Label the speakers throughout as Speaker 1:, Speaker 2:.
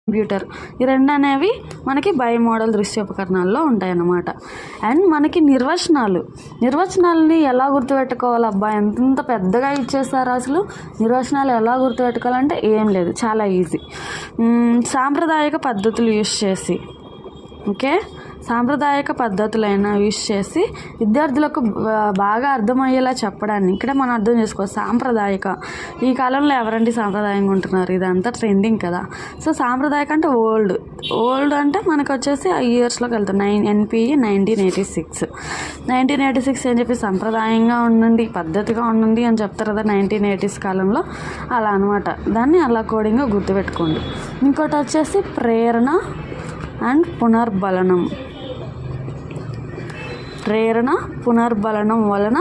Speaker 1: Computer. ఈ రెండు అనేవి మనకి బయోమోడల్ దృశ్యోపకరణాల్లో ఉంటాయన్నమాట. అండ్ మనకి నిర్వచనాలని ఎలా గుర్తుపెట్టుకోవాలి? అబ్బా ఎంత పెద్దగా ఇచ్చేస్తారు అసలు. నిర్వచనాలు ఎలా గుర్తుపెట్టుకోవాలంటే ఏం లేదు, చాలా ఈజీ. సాంప్రదాయక పద్ధతులు యూస్ చేసి, ఓకే, సాంప్రదాయక పద్ధతులైన యూస్ చేసి విద్యార్థులకు బాగా అర్థమయ్యేలా చెప్పడాన్ని ఇక్కడ మనం అర్థం చేసుకోవాలి. సాంప్రదాయక, ఈ కాలంలో ఎవరండి సాంప్రదాయంగా ఉంటున్నారు? ఇదంతా ట్రెండింగ్ కదా. సో సాంప్రదాయక అంటే ఓల్డ్ అంటే మనకు వచ్చేసి ఆ ఇయర్స్లోకి వెళ్తాం. NPE 1986 అని చెప్పి సాంప్రదాయంగా ఉండండి, పద్ధతిగా ఉండండి అని చెప్తారు కదా 1980s కాలంలో. అలా అనమాట. దాన్ని అలా కోడింగ్గా గుర్తుపెట్టుకోండి. ఇంకోటి వచ్చేసి ప్రేరణ అండ్ పునర్బలనం. ప్రేరణ పునర్బలనం వలన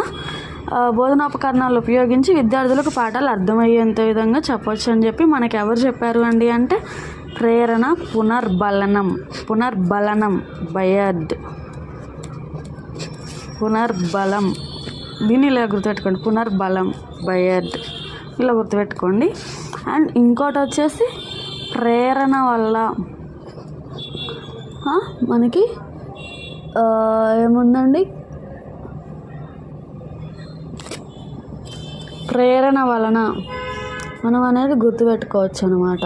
Speaker 1: బోధనోపకరణాలు ఉపయోగించి విద్యార్థులకు పాఠాలు అర్థమయ్యేంత విధంగా చెప్పవచ్చు అని చెప్పి మనకి ఎవరు చెప్పారు అండి అంటే ప్రేరణ పునర్బలనం బయర్డ్. పునర్బలం, దీన్ని ఇలా గుర్తుపెట్టుకోండి, పునర్బలం బయర్డ్, ఇలా గుర్తుపెట్టుకోండి. అండ్ ఇంకోటి వచ్చేసి ప్రేరణ వల్ల మనకి ఏముందండి, ప్రేరణ వలన మనం అనేది గుర్తుపెట్టుకోవచ్చు అన్నమాట.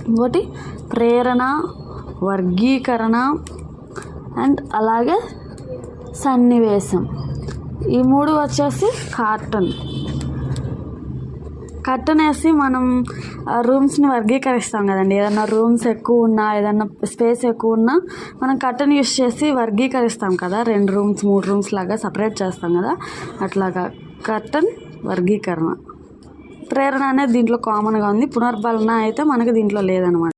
Speaker 1: ఇంకోటి ప్రేరణ, వర్గీకరణ అండ్ అలాగే సన్నివేశం. ఈ మూడు వచ్చేసి కర్టన్ వేసి మనం రూమ్స్ని వర్గీకరిస్తాం కదండి. ఏదన్నా రూమ్స్ ఎక్కువ ఉన్నా, ఏదన్నా స్పేస్ ఎక్కువ ఉన్నా మనం కర్టన్ యూస్ చేసి వర్గీకరిస్తాం కదా. 2 రూమ్స్ 3 రూమ్స్ లాగా సపరేట్ చేస్తాం కదా. అట్లాగా కర్టన్ వర్గీకరణ. ప్రేరణ అనేది దీంట్లో కామన్గా ఉంది. పునర్బలన అయితే మనకి దీంట్లో లేదనమాట.